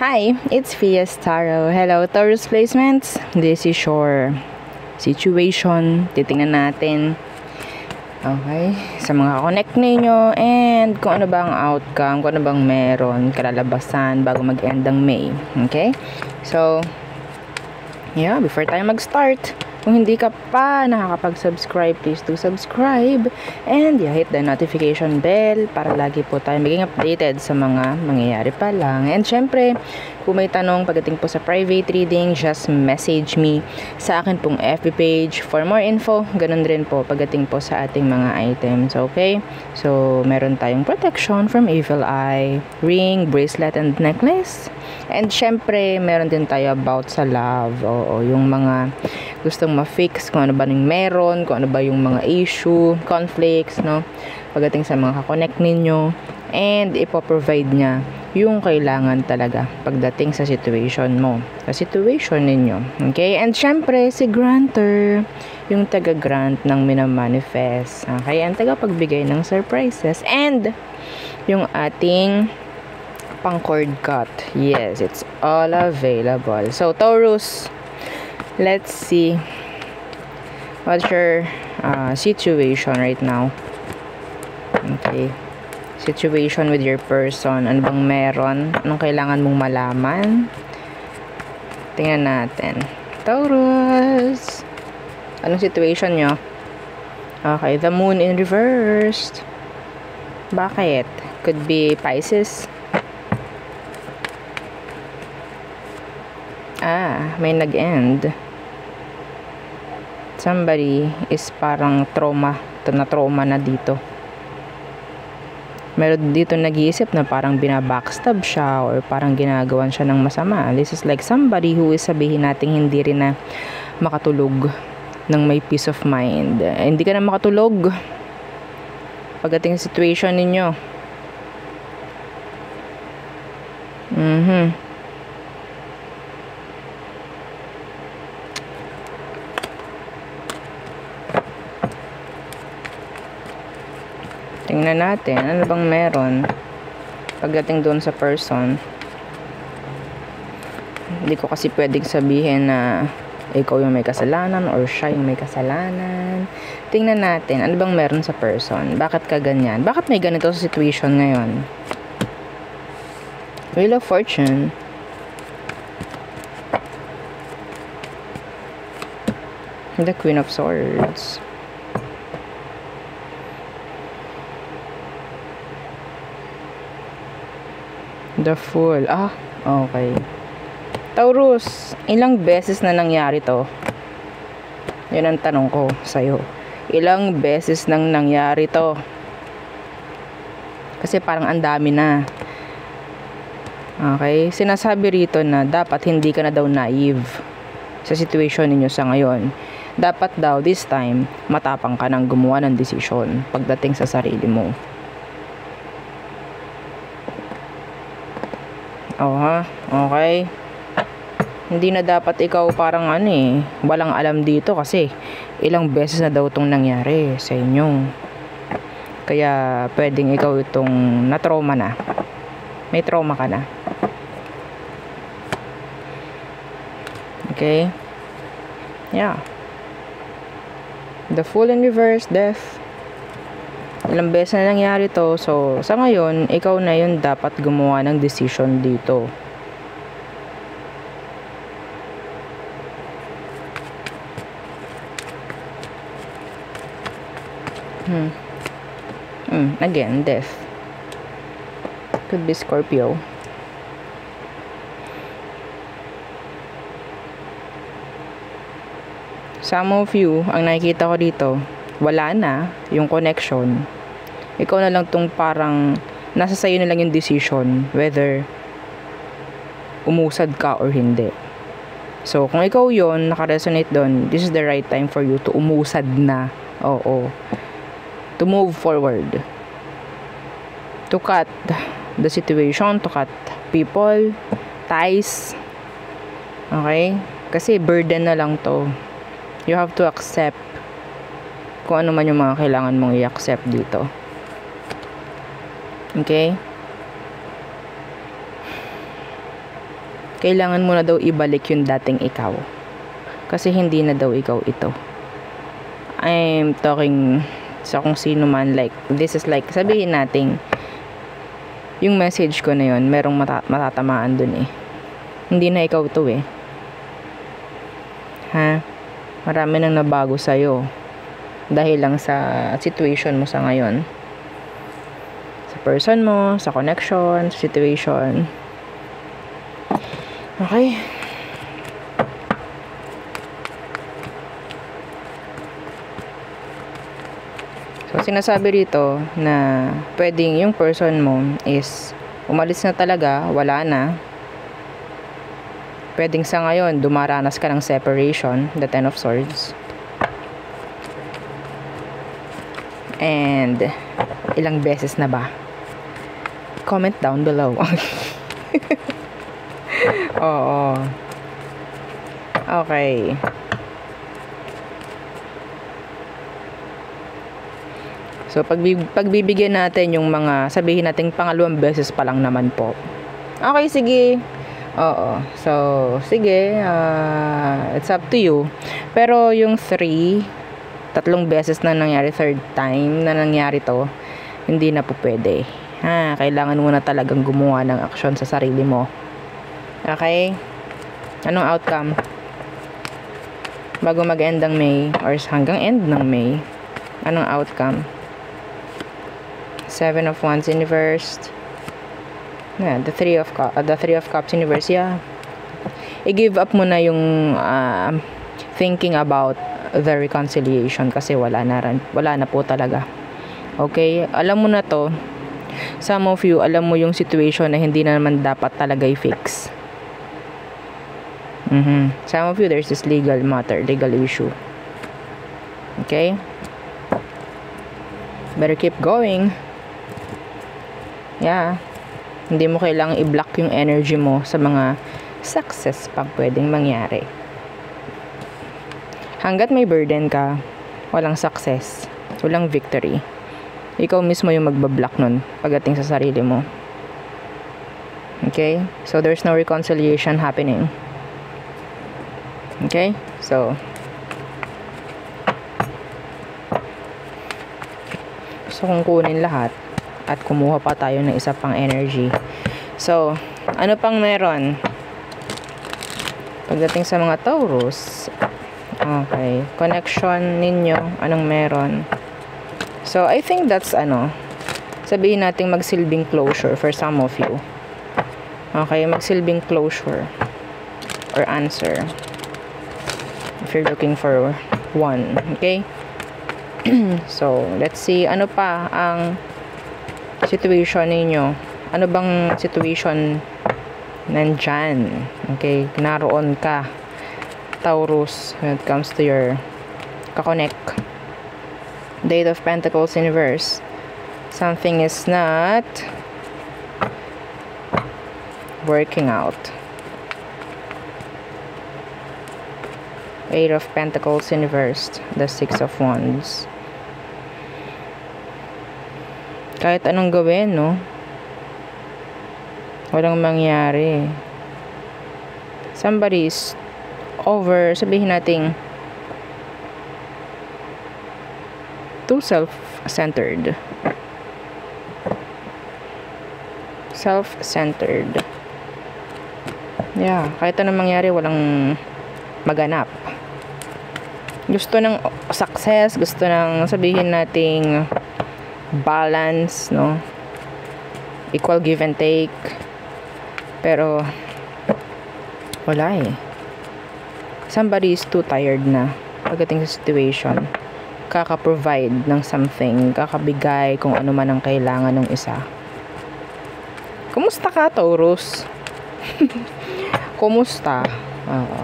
Hi, it's Fias Taro. Hello, Taurus Placements. This is your situation. Titingnan natin. Okay, sa mga connect ninyo and kung ano bang outcome, kung ano bang meron, kalalabasan bago mag-end ang May. Okay? So, yeah, before tayo mag-start, kung hindi ka pa nakakapag-subscribe, please do subscribe and hit the notification bell para lagi po tayo maging updated sa mga mangyayari pa lang. And syempre, kung may tanong pagdating po sa private reading, just message me sa akin pong FB page for more info. Ganun rin po pagdating po sa ating mga items, okay? So, meron tayong protection from evil eye, ring, bracelet, and necklace. And syempre, meron din tayo about sa love. Oo, yung mga gustong ma-fix, kung ano ba yung meron, kung ano ba yung mga issue, conflicts, no? Pagdating sa mga kakonect ninyo. And ipoprovide niya yung kailangan talaga pagdating sa situation mo, sa situation ninyo. Okay? And syempre, si granter, yung taga-grant ng minamanifest. Okay? Ang taga-pagbigay ng surprises. And yung ating pang-cord cut. Yes, it's all available. So, Taurus, let's see what's your situation right now. Okay. Situation with your person. Ano bang meron? Anong kailangan mong malaman? Tingnan natin. Taurus. Anong situation nyo? Okay, the moon in reversed. Bakit? Could be Pisces. May nag-end. Somebody is parang na-trauma na dito. Meron dito nag-iisip na parang binabackstab siya or parang ginagawan siya ng masama. This is like somebody who is sabihin natin hindi rin na makatulog ng may peace of mind. Hindi ka na makatulog pagdating sa situation ninyo. Tingnan natin, ano bang meron pagdating doon sa person. Hindi ko kasi pwedeng sabihin na ikaw yung may kasalanan or siya yung may kasalanan. Tingnan natin, ano bang meron sa person. Bakit ka ganyan? Bakit may ganito sa situation ngayon? Wheel of Fortune. The Queen of Swords. The Fool. Okay. Taurus, ilang beses na nangyari to? Yun ang tanong ko sa'yo. Ilang beses nang nangyari to? Kasi parang ang dami na. Okay? Sinasabi rito na dapat hindi ka na daw naive sa situation ninyo sa ngayon. Dapat daw this time, matapang ka nang gumawa ng desisyon pagdating sa sarili mo. Okay. Hindi na dapat ikaw parang walang alam dito kasi ilang beses na daw itong nangyari sa inyo. Kaya pwedeng ikaw itong na-trauma na. May trauma ka na. Okay? Yeah. The Fool in reverse, Death. Ilang beses na nangyari to. So, sa ngayon, ikaw na yun dapat gumawa ng decision dito. Again, Death. Could be Scorpio. Some of you, ang nakikita ko dito, wala na yung connection. Ikaw na lang tong parang nasa sayo na lang yung decision whether umusad ka or hindi. So, kung ikaw yon naka-resonate doon, this is the right time for you to umusad na. Oo. To move forward. To cut the situation, to cut people, ties. Okay? Kasi burden na lang to. You have to accept kung ano man yung mga kailangan mong i-accept dito. Okay? kailangan mo na daw ibalik yung dating ikaw. Kasi hindi na daw ikaw ito. I'm talking sa kung sino man, like, this is like, sabihin natin, yung message ko na yun, merong matatamaan dun eh. Hindi na ikaw to eh. Ha? Marami nang nabago sa'yo. Dahil lang sa situation mo sa ngayon. Sa person mo, sa connection, sa situation. Okay? So, sinasabi rito na pwedeng yung person mo is umalis na talaga, wala na. Pwedeng sa ngayon, dumaranas ka ng separation, the Ten of Swords. And, ilang beses na ba? Comment down below. Oo. Okay. So, pagbibigyan natin yung mga, sabihin natin pangalawang beses pa lang naman po. Okay, sige. Oo. So, sige. It's up to you. Pero yung 3 beses na nangyari, third time na nangyari to, hindi na po pwede. Kailangan mo na talagang gumawa ng aksyon sa sarili mo. Okay? Anong outcome? Bago mag-end ng May, or hanggang end ng May, anong outcome? 7 of Wands in reversed. Yeah, the 3 of Cups in reverse. Yeah. I-give up mo na yung thinking about the reconciliation kasi wala na po talaga. Okay? Alam mo na to. Some of you, alam mo yung situation na hindi na naman dapat talaga i-fix. Some of you, there's this legal matter, legal issue. Okay? Better keep going. Yeah. Hindi mo kailangang i-block yung energy mo sa mga success pang pwedeng mangyari. Hanggat may burden ka, walang success, walang victory. Ikaw mismo yung magbablock nun pagdating sa sarili mo. Okay? So, there's no reconciliation happening. Okay? So, gusto kong kunin lahat at kumuha pa tayo ng isa pang energy. So, ano pang meron? Pagdating sa mga Taurus, okay, connection ninyo, anong meron? So, I think that's sabihin natin magsilbing closure for some of you. Okay, magsilbing closure or answer. If you're looking for one, okay? So, let's see, ano pa ang situation ninyo? Ano bang situation nandyan? Okay, naroon ka, Taurus, when it comes to your kakonek. Eight of Pentacles in reverse. Something is not working out. Eight of Pentacles in reverse. The Six of Wands. Kahit anong gawin, no? Walang mangyari. Somebody is over, sabihin natin, too self-centered. Self-centered. Yeah, kahit anong mangyari, walang maganap. Gusto ng success, gusto ng sabihin nating balance, no? Equal give and take. Pero wala eh. Somebody is too tired na pagdating sa situation. Kaka-provide ng something, kakabigay kung ano man ang kailangan ng isa. Kumusta ka, Taurus? Kumusta? Oo.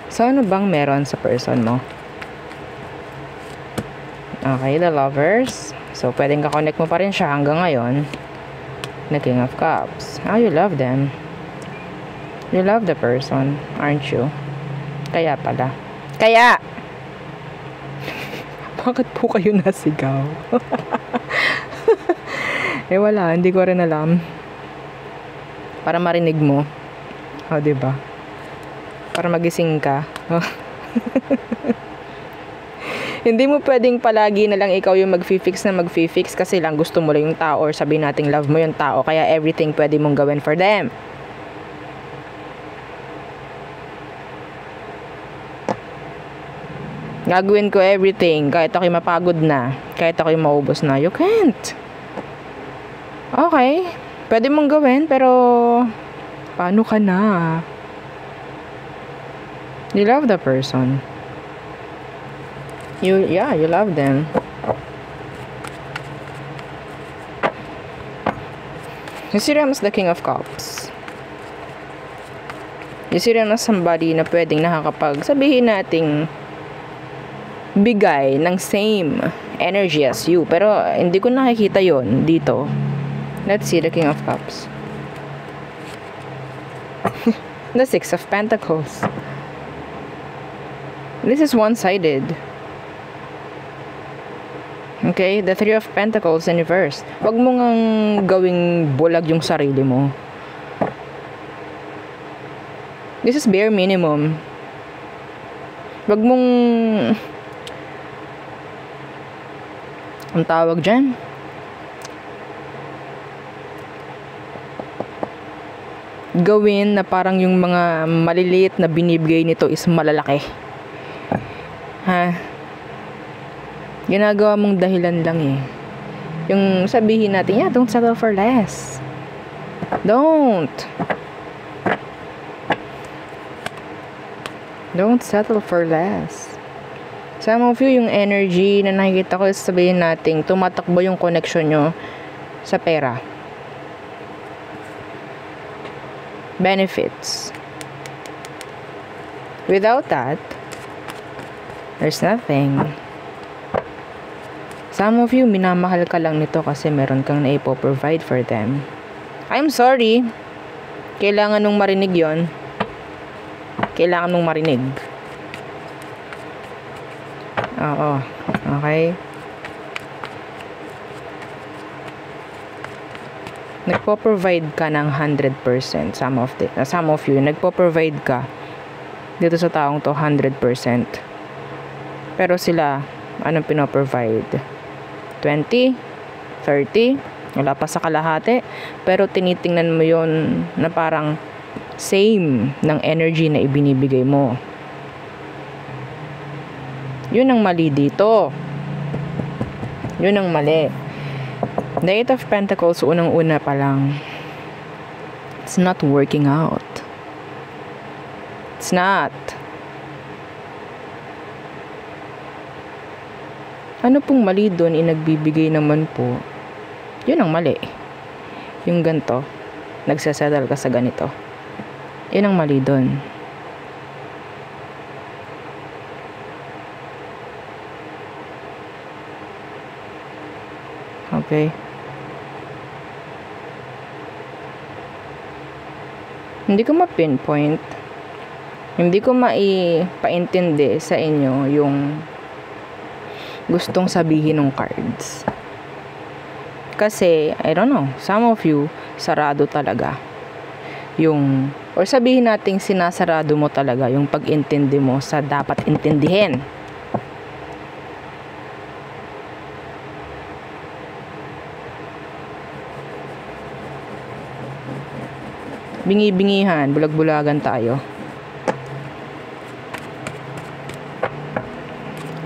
So, ano bang meron sa person mo? Okay, the Lovers. So, pwedeng ka-connect mo pa rin siya hanggang ngayon. The King of Cups. Oh, you love them. You love the person, aren't you? Kaya pala. Kaya! Bakit po kayo nasigaw? Wala. Hindi ko rin alam. Para marinig mo. O, diba? Para magising ka. Hindi mo pwedeng palagi na lang ikaw yung mag-fix kasi lang gusto mo lang yung tao or sabihin nating love mo yung tao kaya everything pwede mong gawin for them. Gagawin ko everything kahit ako'y mapagod na, kahit ako'y maubos na. You can't. Okay, pwede mong gawin pero paano ka na? You love the person. You love them. You see them as the King of Cups. You see them as somebody na pwedeng nakakapag sabihin nating bigay ng same energy as you. Pero hindi ko nakikita yon dito. Let's see the King of Cups. The Six of Pentacles. This is one-sided. Okay, the Three of Pentacles in reverse. Wag mo ngang gawing bulag yung sarili mo. This is bare minimum. Wag mong ang tawag dyan, gawin na parang yung mga maliliit na binibigay nito is malalaki. Ha? Ginagawa mong dahilan lang eh. Yung sabihin natin, yeah, don't settle for less. Don't settle for less. Some of you, yung energy na nakikita ko, sabihin natin, tumatakbo yung connection nyo sa pera. Benefits. Without that, there's nothing. Some of you, minamahal ka lang nito kasi meron kang naipo-provide for them. I'm sorry. Kailangan nung marinig yon. Kailangan nung marinig. Oo. Okay. Nagpo-provide ka ng 100%. Some of you, nagpo-provide ka dito sa taong to 100%. Pero sila, anong pinoprovide? 20? 30? Wala pa sa kalahati. Pero tinitingnan mo yon na parang same ng energy na ibinibigay mo. Yun ang mali dito. Yun ang mali. The Eight of Pentacles, unang-una pa lang, it's not working out. It's not. Ano pong mali doon? Inagbibigay naman po. Yun ang mali. Yung ganito, nagsasettle ka sa ganito. Yun ang mali doon. Okay. Hindi ko ma-pinpoint. Hindi ko maipaintindi sa inyo yung gustong sabihin ng cards. Kasi, I don't know, some of you, sarado talaga. Or sabihin nating sinasarado mo talaga yung pag-intindi mo sa dapat intindihin. Bingi-bingihan, bulag-bulagan tayo.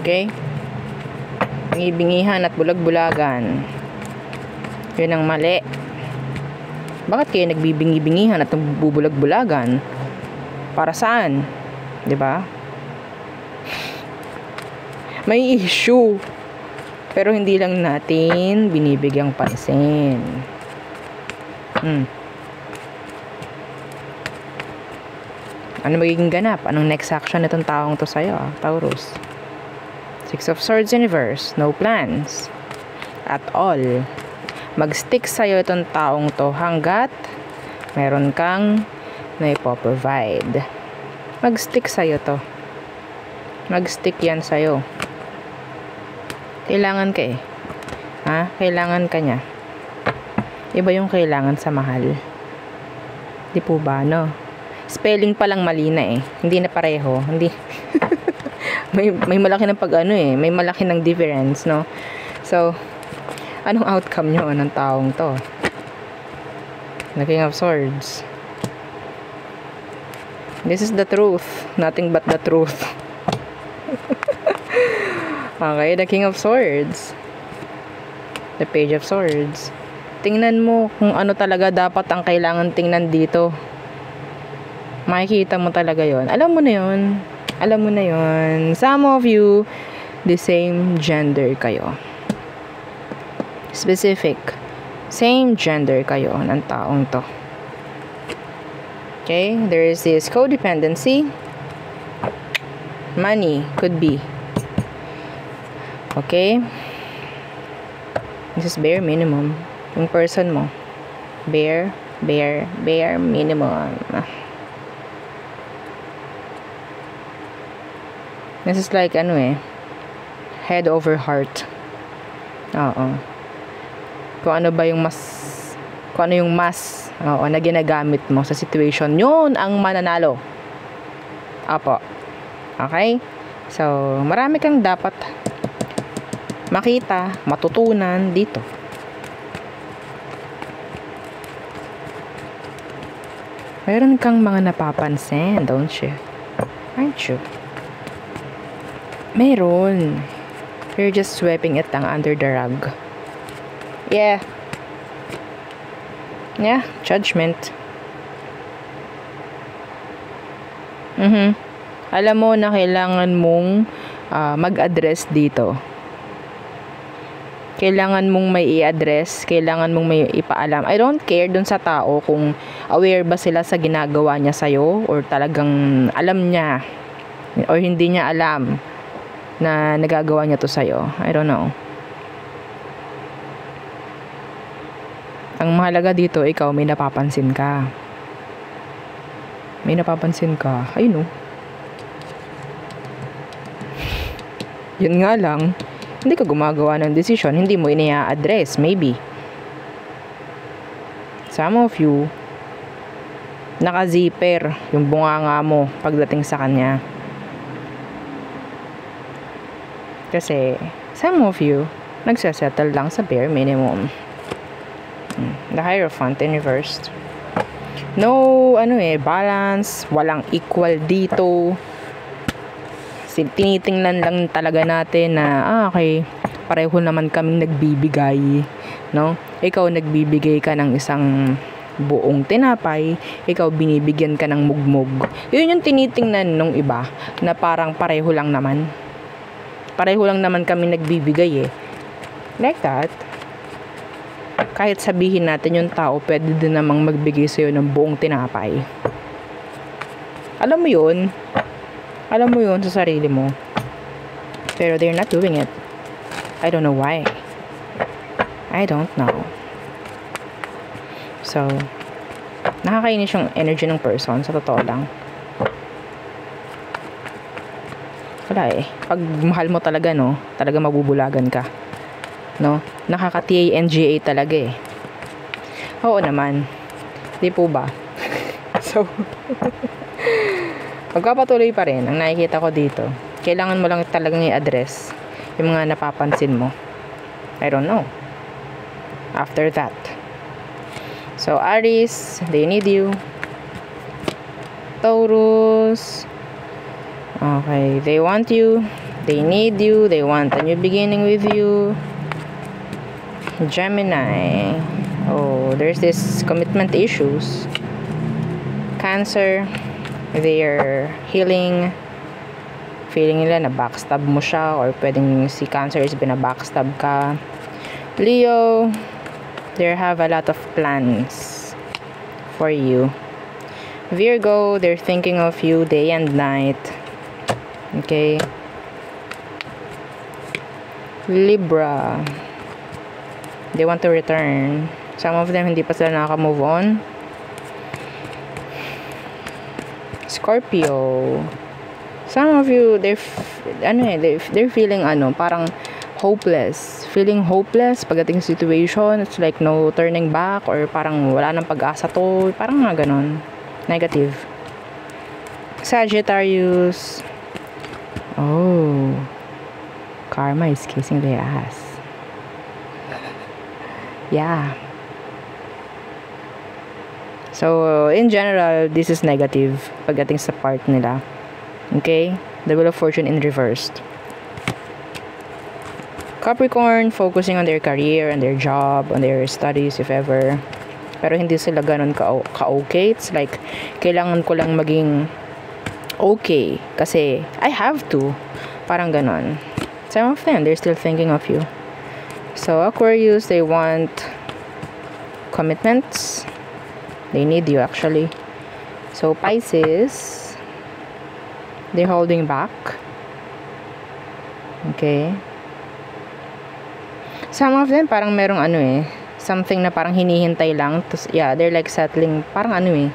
Okay? Bingi-bingihan at bulag-bulagan. Yun ang mali. Bakit kayo nagbibingi-bingihan at bubulag-bulagan? Para saan? 'Di ba? May issue. Pero hindi lang natin binibigyang pansin. Ano magiging ganap? Anong next action nitong taong to sa'yo, Taurus? Six of Swords in reverse. No plans. At all. Mag-stick sa'yo itong taong to hanggat meron kang naipoprovide. Mag-stick sa'yo to. Mag-stick yan sa'yo. Kailangan ka eh. Ha? Kailangan ka niya. Iba yung kailangan sa mahal. Di po ba, no? spelling pa lang mali na eh. Hindi na pareho. Hindi. may malaki ng may malaki ng difference, no? So, anong outcome nyo ng taong to? The King of Swords. This is the truth. Nothing but the truth. Okay, the King of Swords. The Page of Swords. Tingnan mo kung ano talaga dapat ang kailangan tingnan dito. Makikita mo talaga yon. Alam mo na yon. Alam mo na yon. Some of you, the same gender kayo. Specific. Same gender kayo ng taong to. Okay? There is this codependency. Money could be. Okay? This is bare minimum. Yung person mo. Bare minimum. This is like, head over heart. Oo. Kung ano yung mas, na ginagamit mo sa situation, yun ang mananalo. Apo. Okay? So, marami kang dapat makita, matutunan dito. Meron kang mga napapansin, don't you? Aren't you? Meron. You're just sweeping it lang under the rug. Yeah. Yeah, judgment. Alam mo na kailangan mong mag-address dito. Kailangan mong may i-address, kailangan mong may ipaalam. I don't care dun sa tao kung aware ba sila sa ginagawa niya sa'yo or talagang alam niya or hindi niya alam na nagagawa niya to sa'yo. I don't know. Ang mahalaga dito, ikaw may napapansin ka. May napapansin ka. Ayun, no? Yun nga lang, hindi ka gumagawa ng decision, hindi mo inia-address, maybe. Some of you, naka-zipper yung bunganga mo pagdating sa kanya. Kasi, some of you, nagsasettle lang sa bare minimum. The Hierophant in reversed. No, balance. Walang equal dito. Tinitingnan lang talaga natin na, okay, pareho naman kaming nagbibigay. No? Ikaw nagbibigay ka ng isang buong tinapay, ikaw binibigyan ka ng mugmog. Yun yung tinitingnan nung iba, na parang pareho lang naman. Pareho lang naman kami nagbibigay eh. Like that. Kahit sabihin natin yung tao, pwede din namang magbigay sa'yo ng buong tinapay. Alam mo yun. Alam mo yun sa sarili mo. Pero they're not doing it. I don't know why. I don't know. So, nakakainis yung energy ng person, sa totoo lang. Wala eh. Pag mahal mo talaga, no, talaga mabubulagan ka. No? Nakaka-TANGA talaga eh. Oo naman. Di po ba? So, magpapatuloy pa rin. Ang nakikita ko dito, kailangan mo lang talagang i-address yung mga napapansin mo. I don't know. After that. So, Aries, they need you. Taurus, okay, they want you, they need you, they want a new beginning with you. Gemini, oh, there's this commitment issues. Cancer, they're healing. Feeling nila na backstab mo siya, or pwedeng si Cancer is binabackstab ka. Leo, they have a lot of plans for you. Virgo, they're thinking of you day and night. Okay. Libra, they want to return. Some of them hindi pa sila nakaka-move on. Scorpio, some of you, they're feeling parang hopeless. Feeling hopeless pagdating sa situation. It's like no turning back, or parang wala nang pag-asa to. Parang nga ganon. Negative. Sagittarius. Oh. Karma is kissing their ass. Yeah. So, in general, this is negative pagdating sa part nila. Okay? The Wheel of Fortune in reversed. Capricorn, focusing on their career, on their job, on their studies, if ever. Pero hindi sila ganun ka-okay. It's like, kailangan ko lang maging okay. Kasi, I have to. Parang ganun. Some of them, they're still thinking of you. So, Aquarius, they want commitments. They need you, actually. So, Pisces, they're holding back. Okay. Some of them, parang merong something na parang hinihintay lang. Tapos, yeah, they're like settling. Parang yung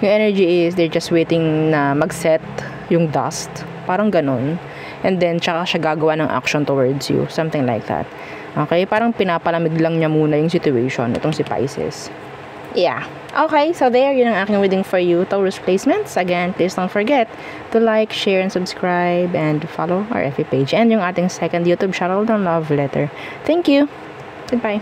energy is, they're just waiting na mag-set yung dust. Parang ganun. And then, tsaka siya gagawa ng action towards you. Something like that. Okay? Parang pinapalamig lang niya muna yung situation. Itong si Pisces. Yeah. Okay, so there, yun ang aking reading for you, Taurus placements. Again, please don't forget to like, share, and subscribe, and follow our FB page. And yung ating second YouTube channel, The Love Letter. Thank you. Goodbye.